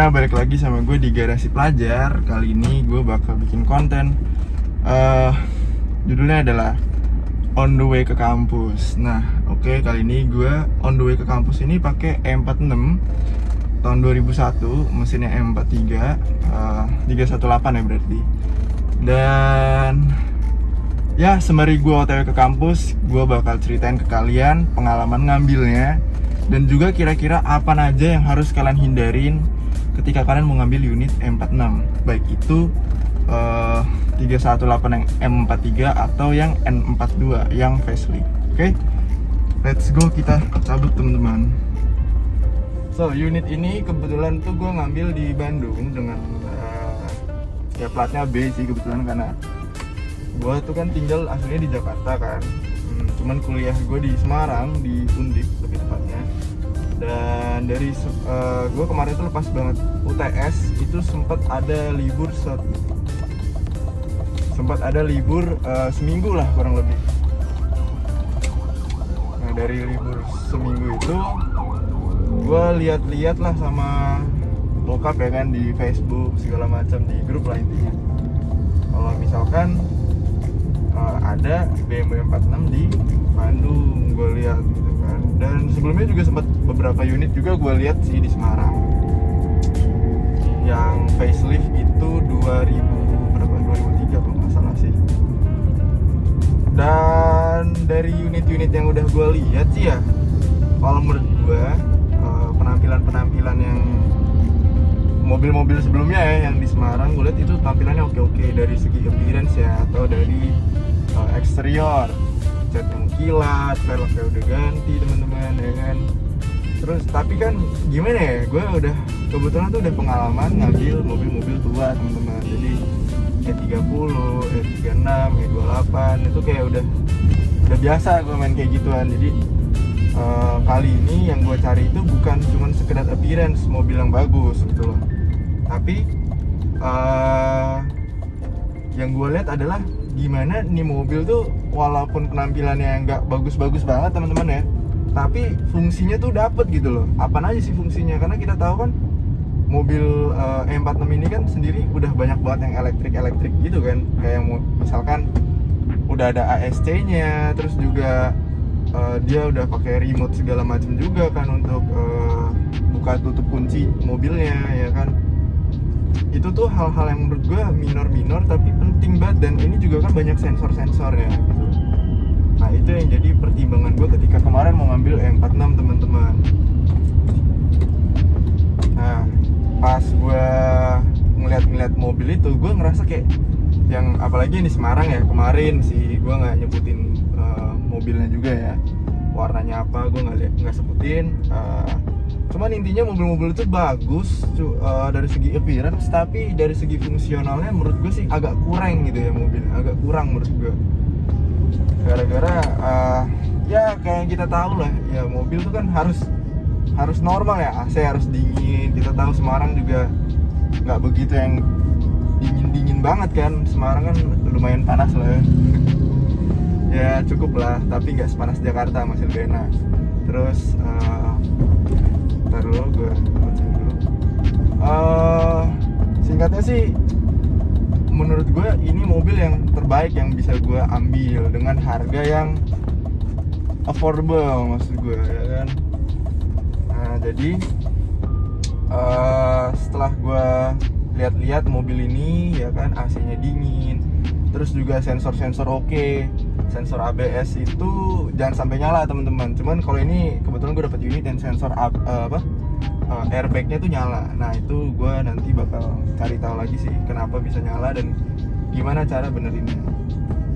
semuanya, balik lagi sama gue di Garasi Pelajar. Kali ini gue bakal bikin konten judulnya adalah On the Way ke Kampus. Nah, oke, kali ini gue on the way ke kampus ini pakai E46 tahun 2001, mesinnya E43 318 ya berarti. Dan ya, sembari gue OTW ke kampus, gue bakal ceritain ke kalian pengalaman ngambilnya dan juga kira-kira apa aja yang harus kalian hindarin ketika kalian mau ngambil unit M46, baik itu 318 yang M43 atau yang N42 yang facelift. Oke, let's go, kita cabut teman-teman. So, unit ini kebetulan tuh gue ngambil di Bandung dengan ya platnya B sih kebetulan, karena gue tuh kan tinggal aslinya di Jakarta kan, cuman kuliah gue di Semarang, di Undip lebih tepatnya. Dan dari gue kemarin tuh lepas banget UTS, itu sempat ada libur seminggu lah kurang lebih. Nah, dari libur seminggu itu gue lihat-lihat lah sama bokap ya kan, di Facebook segala macam, di grup lah intinya, kalau misalkan ada BMW 46 di Bandung, gue lihat gitu kan. Dan sebelumnya juga sempat beberapa unit juga gue lihat sih di Semarang yang facelift itu 2003 kalau nggak salah sih. Dan dari unit-unit yang udah gue lihat sih ya, kalau menurut gue penampilan yang mobil-mobil sebelumnya ya yang di Semarang, gue lihat itu tampilannya oke-oke dari segi appearance ya, atau dari eksterior, cat yang kilat, velgnya udah ganti teman-teman ya kan. Terus tapi kan gimana ya, gue udah kebetulan tuh udah pengalaman ngambil mobil-mobil tua teman-teman. Jadi E30, E36, E28 itu kayak udah biasa gue main kayak gituan. Jadi kali ini yang gue cari itu bukan cuma sekedar appearance mobil yang bagus gitu loh, tapi yang gue lihat adalah gimana nih mobil tuh walaupun penampilannya nggak bagus-bagus banget teman-teman ya, tapi fungsinya tuh dapet gitu loh. Apa aja sih fungsinya, karena kita tahu kan mobil E46 ini kan sendiri udah banyak banget yang elektrik gitu kan, kayak misalkan udah ada ASC-nya, terus juga dia udah pakai remote segala macam juga kan untuk buka tutup kunci mobilnya ya kan. Itu tuh hal-hal yang menurut gue minor tapi penting banget, dan ini juga kan banyak sensor-sensornya gitu. Nah, itu yang jadi pertimbangan gue ketika kemarin mau ngambil E46 teman-teman. Nah, pas gue ngeliat mobil itu, gue ngerasa kayak yang apalagi di Semarang ya kemarin sih, gue nggak nyebutin mobilnya juga ya, warnanya apa gue nggak sebutin. Cuman intinya mobil-mobil itu bagus dari segi appearance, tapi dari segi fungsionalnya menurut gue sih agak kurang gitu ya, mobil agak kurang menurut gue. Gara-gara ya kayak yang kita tahu lah ya, mobil itu kan harus normal ya, AC harus dingin. Kita tahu Semarang juga nggak begitu yang dingin banget kan, Semarang kan lumayan panas lah ya. Ya cukup lah, tapi nggak sepanas Jakarta, masih lebih enak. Terus ntar dulu gue bacain dulu. Singkatnya sih, menurut gue ini mobil yang terbaik yang bisa gue ambil dengan harga yang affordable maksud gue ya kan. Nah, jadi setelah gue lihat-lihat mobil ini ya kan, AC-nya dingin, terus juga sensor-sensor oke. Sensor ABS itu jangan sampai nyala teman-teman. Cuman kalau ini kebetulan gue dapet unit dan sensor airbagnya tuh nyala. Nah, itu gue nanti bakal cari tahu lagi sih kenapa bisa nyala dan gimana cara benerinnya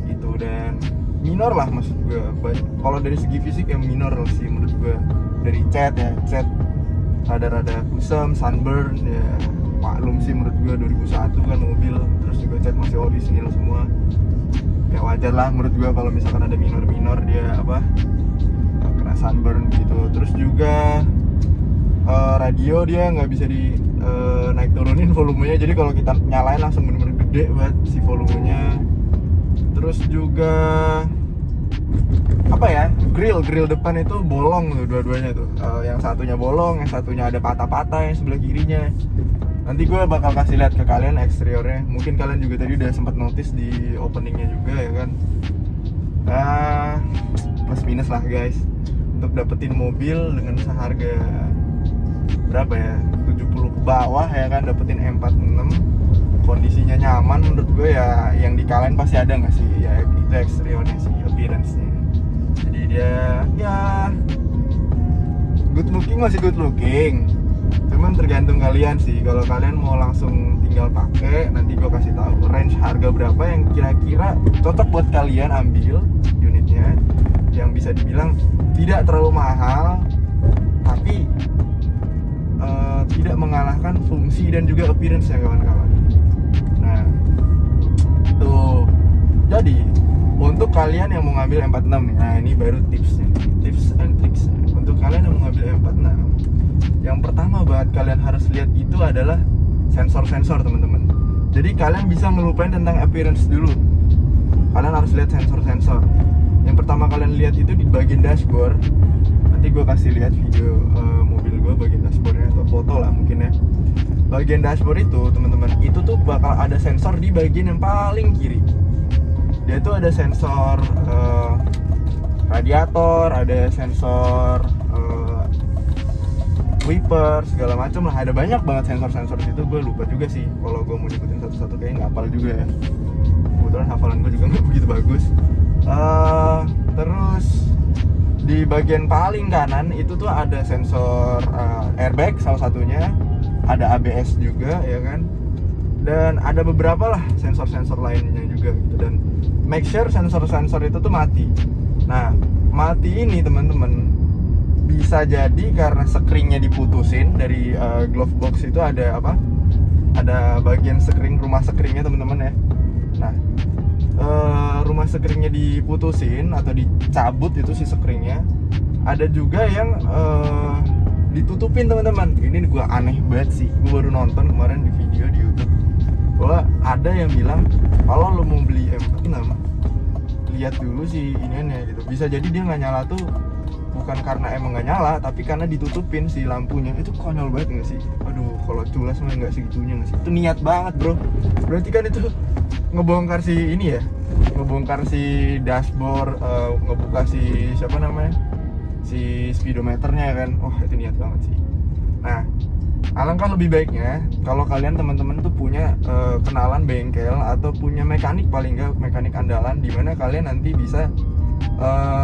itu. Dan minor lah maksud gue, kalau dari segi fisik yang minor sih menurut gue. Dari cat rada-rada kusam, sunburn ya maklum sih menurut gue, 2001 kan mobil, terus juga cat masih orisinil semua. Ya wajar lah menurut gue kalau misalkan ada minor dia kena sunburn gitu. Terus juga radio dia nggak bisa di naik turunin volumenya, jadi kalau kita nyalain langsung bener-bener gede banget si volumenya. Terus juga apa ya, grill depan itu bolong tuh dua-duanya tuh. Yang satunya bolong, yang satunya ada patah-patah yang sebelah kirinya. Nanti gue bakal kasih lihat ke kalian eksteriornya. Mungkin kalian juga tadi udah sempat notice di openingnya juga ya kan. Plus minus lah guys untuk dapetin mobil dengan seharga berapa ya, 70 ke bawah ya kan, dapetin M46 kondisinya nyaman. Menurut gue ya yang di kalian pasti ada nggak sih ya, itu eksteriornya sih, appearance-nya. Jadi dia ya good looking, masih good looking, cuman tergantung kalian sih. Kalau kalian mau langsung tinggal pakai, nanti gue kasih tahu range harga berapa yang kira-kira cocok buat kalian ambil unitnya, yang bisa dibilang tidak terlalu mahal tapi tidak mengalahkan fungsi dan juga appearance ya kawan-kawan. Nah tuh, jadi untuk kalian yang mau ngambil M46 nih, nah ini baru tipsnya, tips and tricks. Untuk kalian yang mau ngambil M46, yang pertama banget kalian harus lihat itu adalah sensor-sensor teman-teman. Jadi kalian bisa ngelupain tentang appearance dulu, kalian harus lihat sensor-sensor. Yang pertama kalian lihat itu di bagian dashboard. Nanti gue kasih lihat video mobil gue bagian dashboardnya, atau foto lah mungkin ya. Bagian dashboard itu teman-teman, itu tuh bakal ada sensor di bagian yang paling kiri. Dia tuh ada sensor radiator, ada sensor wiper, segala macam lah. Ada banyak banget sensor-sensor di situ. Gue lupa juga sih kalau gue mau nyebutin satu-satu, kayaknya nggak hafal juga ya. Kebetulan hafalan gue juga nggak begitu bagus. Terus di bagian paling kanan itu tuh ada sensor airbag salah satunya, ada ABS juga ya kan, dan ada beberapa lah sensor-sensor lainnya juga gitu. Dan make sure sensor-sensor itu tuh mati. Nah mati ini teman-teman bisa jadi karena screennya diputusin dari glove box. Itu ada apa, ada bagian screen, rumah screennya teman-teman ya. Nah rumah screennya diputusin atau dicabut itu si screennya. Ada juga yang ditutupin teman-teman. Ini gua aneh banget sih, gua baru nonton kemarin di video di YouTube bahwa ada yang bilang kalau lo mau beli M46 lihat dulu sih iniannya gitu. Bisa jadi dia nggak nyala tuh bukan karena emang nggak nyala, tapi karena ditutupin si lampunya. Itu konyol banget nggak sih? Aduh, kalau culas mah nggak segitunya nggak sih? Itu niat banget bro. Berarti kan itu ngebongkar si ini ya, ngebongkar si dashboard, ngebuka si siapa namanya, si speedometernya kan. Wah itu niat banget sih. Nah alangkah lebih baiknya kalau kalian teman-teman tuh punya kenalan bengkel atau punya mekanik, paling nggak mekanik andalan, dimana kalian nanti bisa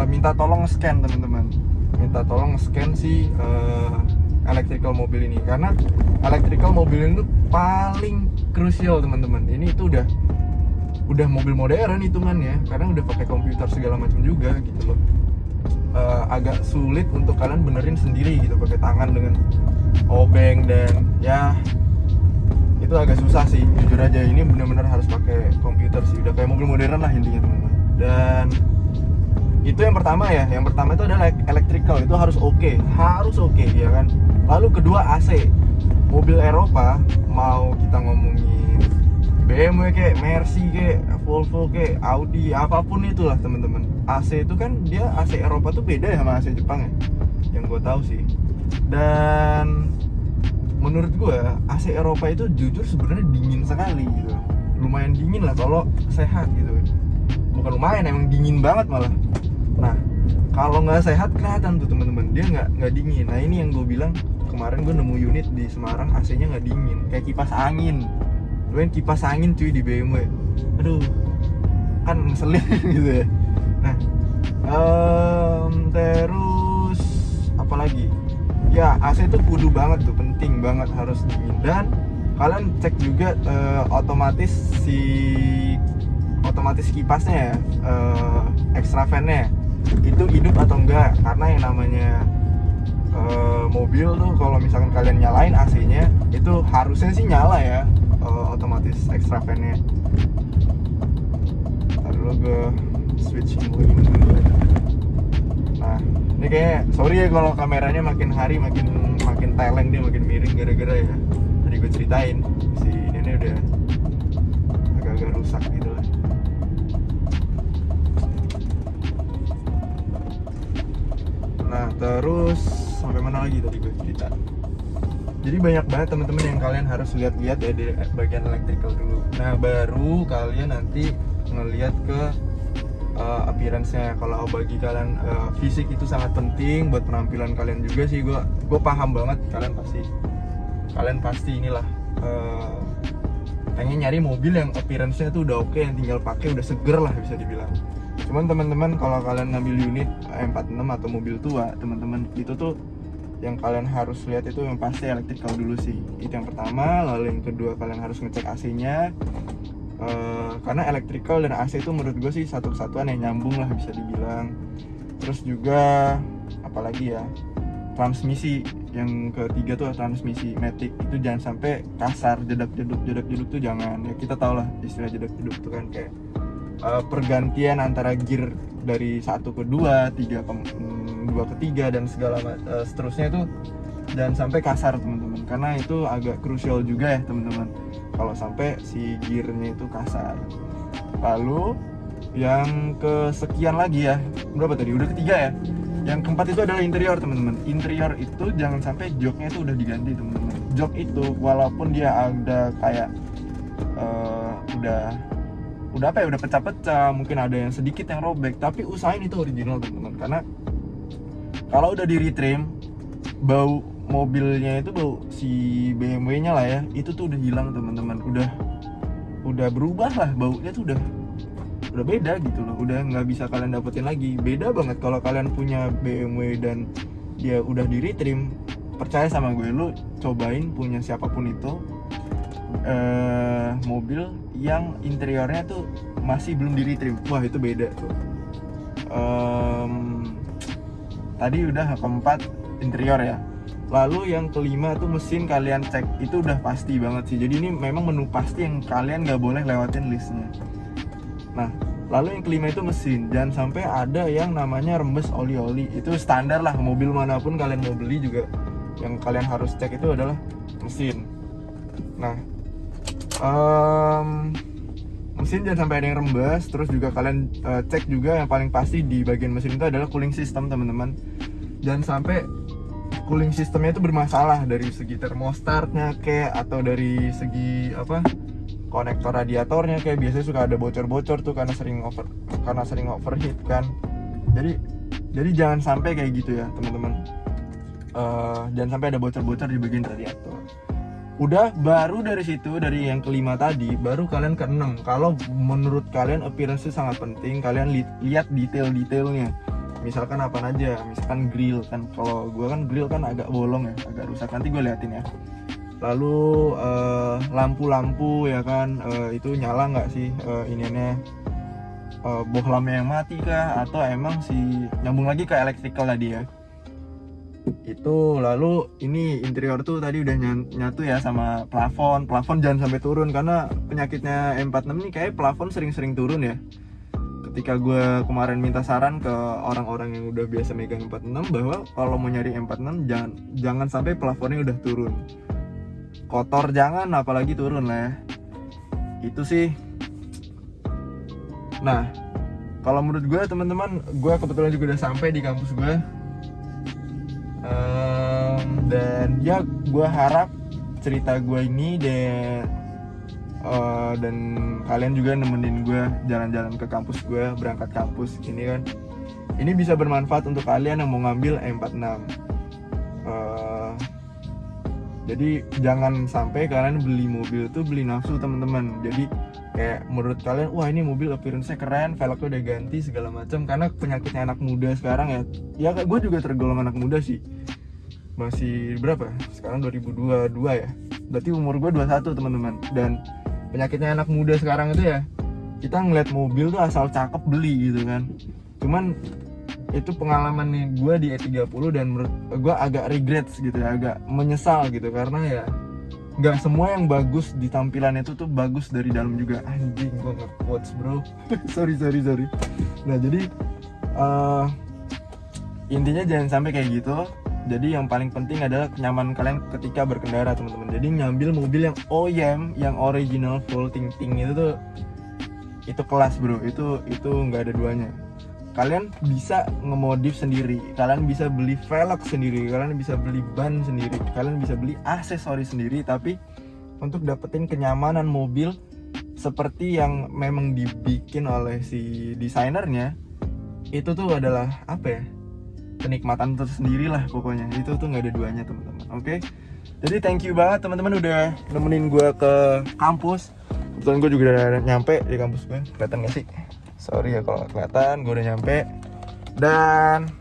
minta tolong scan teman-teman, minta tolong scan si electrical mobil ini. Karena electrical mobil ini tuh paling krusial teman-teman. Ini itu udah mobil modern hitungannya, karena udah pakai komputer segala macam juga gitu loh. Agak sulit untuk kalian benerin sendiri gitu pakai tangan dengan obeng, dan ya itu agak susah sih jujur aja. Ini benar-benar harus pakai komputer sih, udah kayak mobil modern lah intinya teman-teman. Dan itu yang pertama ya, yang pertama itu adalah electrical, itu harus oke ya kan. Lalu kedua AC. Mobil Eropa, mau kita ngomongin BMW kayak Mercy kayak Volvo kayak Audi, apapun itulah teman-teman, AC itu kan dia AC Eropa tuh beda ya sama AC Jepang ya, yang gue tahu sih. Dan menurut gue AC Eropa itu jujur sebenarnya dingin sekali gitu, lumayan dingin lah kalau sehat gitu. Bukan lumayan, emang dingin banget malah. Nah kalau nggak sehat kelihatan tuh teman-teman, dia nggak dingin. Nah ini yang gue bilang, kemarin gue nemu unit di Semarang AC-nya nggak dingin, kayak kipas angin. Lu yang kipas angin cuy di BMW, aduh kan ngeselin gitu ya. Nah terus apa lagi ya, AC itu kudu banget tuh, penting banget harus dingin. Dan kalian cek juga otomatis kipasnya ya, extra fan-nya itu hidup atau enggak. Karena yang namanya mobil tuh kalau misalkan kalian nyalain AC-nya itu harusnya sih nyala ya, otomatis extra fan-nya. Ntar dulu gue switch dulu aja. Nah ini kayak sorry ya kalau kameranya makin hari makin teleng, dia makin miring gara-gara ya tadi gue ceritain si ini udah agak-agak rusak gitu lah. Nah terus sampai mana lagi tadi gue cerita? Jadi banyak banget teman-teman yang kalian harus lihat-lihat ya di bagian electrical dulu. Nah baru kalian nanti ngelihat ke appearance-nya. Kalau bagi kalian fisik itu sangat penting buat penampilan kalian juga sih. Gue paham banget kalian pasti inilah pengen nyari mobil yang appearance-nya tuh udah oke, yang tinggal pakai udah seger lah bisa dibilang. Cuman teman-teman kalau kalian ngambil unit M46 atau mobil tua, teman-teman itu tuh yang kalian harus lihat itu yang pasti electrical dulu sih. Itu yang pertama. Lalu yang kedua kalian harus ngecek AC-nya. Karena electrical dan AC itu menurut gue sih satu kesatuan yang nyambung lah bisa dibilang. Terus juga apalagi ya, transmisi. Yang ketiga tuh transmisi matic, itu jangan sampai kasar, jedak-jeduk tuh jangan. Ya kita tau lah istilah jedak-jeduk tuh kan kayak pergantian antara gear dari 1 ke 2, 2 ke 3 dan segala seterusnya itu jangan sampai kasar teman-teman, karena itu agak krusial juga ya teman-teman kalau sampai si gearnya itu kasar. Lalu yang kesekian lagi ya, berapa tadi? Udah ketiga ya. Yang keempat itu adalah interior teman-teman. Interior itu jangan sampai joknya itu udah diganti teman-teman. Jok itu walaupun dia ada kayak udah apa ya, udah pecah-pecah, mungkin ada yang sedikit yang robek, tapi usahain itu original teman-teman. Karena kalau udah di retrim, bau mobilnya itu, bau si BMW-nya lah ya, itu tuh udah hilang teman-teman. Udah berubah lah, baunya tuh udah beda gitu loh, udah nggak bisa kalian dapetin lagi. Beda banget kalau kalian punya BMW dan dia udah di retrim. Percaya sama gue, lu cobain punya siapapun itu mobil yang interiornya tuh masih belum di retrim, wah itu beda tuh. Tadi udah keempat interior ya. Lalu yang kelima tuh mesin, kalian cek itu udah pasti banget sih. Jadi ini memang menu pasti yang kalian nggak boleh lewatin listnya. Nah, lalu yang kelima itu mesin. Jangan sampai ada yang namanya rembes oli-oli. Itu standar lah, mobil manapun kalian mau beli juga yang kalian harus cek itu adalah mesin. Nah, mesin jangan sampai ada yang rembes. Terus juga kalian cek juga yang paling pasti di bagian mesin itu adalah cooling system teman-teman. Jangan sampai cooling systemnya itu bermasalah dari segi thermostatnya kayak, atau dari segi apa, konektor radiatornya kayak. Biasanya suka ada bocor-bocor tuh karena sering overheat kan. Jadi jangan sampai kayak gitu ya teman-teman. Jangan sampai ada bocor-bocor di bagian radiator. Udah, baru dari situ, dari yang kelima tadi, baru kalian ke 6. Kalau menurut kalian appearance itu sangat penting, kalian lihat detail-detailnya. Misalkan apa aja, misalkan grill kan. Kalau gue kan grill kan agak bolong ya, agak rusak, nanti gue liatin ya. Lalu lampu-lampu ya kan, itu nyala nggak sih iniannya, bohlamnya yang mati kah, atau emang si nyambung lagi ke electrical tadi ya itu. Lalu ini interior tuh tadi udah nyatu ya sama plafon jangan sampai turun, karena penyakitnya M46 nih kayak plafon sering-sering turun ya. Ketika gue kemarin minta saran ke orang-orang yang udah biasa megang M46 bahwa kalau mau nyari M46 jangan sampai plafonnya udah turun, kotor jangan, apalagi turun lah ya. Itu sih. Nah, kalau menurut gue teman-teman, gue kebetulan juga udah sampai di kampus gue. Dan ya gue harap cerita gue ini dan kalian juga nemenin gue jalan-jalan ke kampus gue, berangkat kampus ini kan, ini bisa bermanfaat untuk kalian yang mau ngambil M46. Jadi jangan sampai kalian beli mobil tuh beli nafsu teman-teman. Jadi kayak menurut kalian, wah ini mobil appearance-nya keren, velgnya udah ganti segala macam, karena penyakitnya anak muda sekarang ya gue juga tergolong anak muda sih. Masih berapa? Sekarang 2022 ya. Berarti umur gue 21 teman-teman. Dan penyakitnya anak muda sekarang itu ya, kita ngeliat mobil tuh asal cakep beli gitu kan. Cuman itu pengalaman nih gue di E30, dan menurut gue agak regret gitu ya, agak menyesal gitu, karena ya nggak semua yang bagus di tampilan itu tuh bagus dari dalam juga. Anjing, gue nge-quotes bro. sorry. Nah jadi intinya jangan sampai kayak gitu. Jadi yang paling penting adalah kenyamanan kalian ketika berkendara teman-teman. Jadi ngambil mobil yang OEM, yang original full ting-ting itu tuh, itu kelas bro, itu nggak ada duanya. kalian bisa ngemodif sendiri, kalian bisa beli velg sendiri, kalian bisa beli ban sendiri, kalian bisa beli aksesoris sendiri. Tapi untuk dapetin kenyamanan mobil seperti yang memang dibikin oleh si desainernya, itu tuh adalah apa ya, kenikmatan tersendiri lah pokoknya. Itu tuh nggak ada duanya teman-teman. Oke, jadi thank you banget teman-teman udah nemenin gue ke kampus. Kebetulan gue juga udah nyampe di kampus gue. Kelihatan gak sih? Sorry ya kalau nggak kelihatan, gue udah nyampe. Dan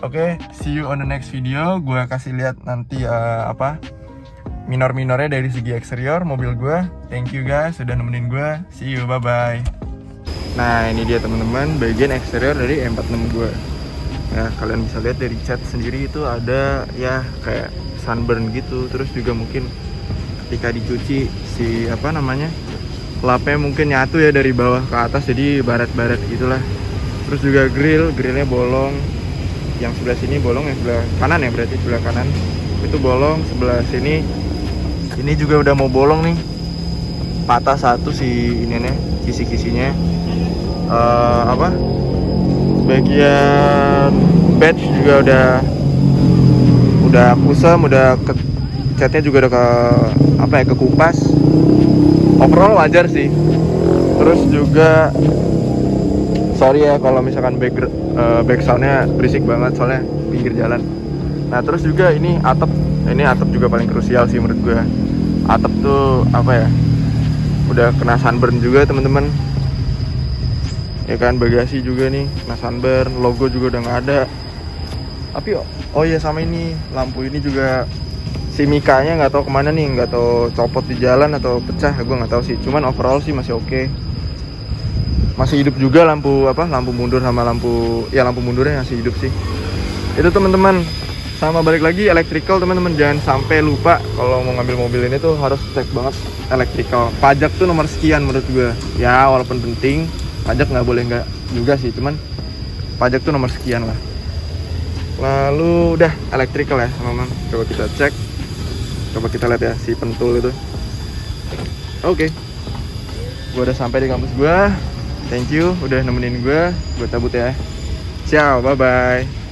oke, see you on the next video. Gue kasih lihat nanti minor-minornya dari segi eksterior mobil gue. Thank you guys sudah nemenin gue. See you, bye bye. Nah ini dia teman-teman bagian eksterior dari M46 gue. Ya kalian bisa lihat dari cat sendiri itu ada ya kayak sunburn gitu. Terus juga mungkin ketika dicuci si lapnya mungkin nyatu ya dari bawah ke atas, jadi baret-baret gitulah. Terus juga grillnya bolong. Yang sebelah sini bolong, yang sebelah kanan ya, berarti sebelah kanan itu bolong. Sebelah sini ini juga udah mau bolong nih, patah satu si ininya, kisi-kisinya. Bagian badge juga udah kusam, catnya juga udah kekupas. Overall wajar sih. Terus juga sorry ya kalau misalkan back soundnya berisik banget soalnya pinggir jalan. Nah terus juga ini atap juga paling krusial sih menurut gue. Atap tuh udah kena sunburn juga teman-teman. Ya kan, bagasi juga nih kena sunburn, logo juga udah nggak ada. Tapi oh iya, sama ini lampu ini juga si mikanya nggak tahu kemana nih, nggak tahu copot di jalan atau pecah, gue nggak tahu sih. Cuman overall sih masih oke. Masih hidup juga lampu mundur sama lampu mundurnya masih hidup sih. Itu teman-teman. Sama balik lagi electrical teman-teman, jangan sampai lupa kalau mau ngambil mobil ini tuh harus cek banget electrical. Pajak tuh nomor sekian menurut gue. Ya walaupun penting, pajak nggak boleh nggak juga sih, cuman pajak tuh nomor sekian lah. Lalu udah electrical ya teman-teman. Coba kita cek. Coba kita lihat ya si pentul itu. Oke. Gue udah sampai di kampus gue. Thank you udah nemenin gue. Gue cabut ya. Ciao, bye bye.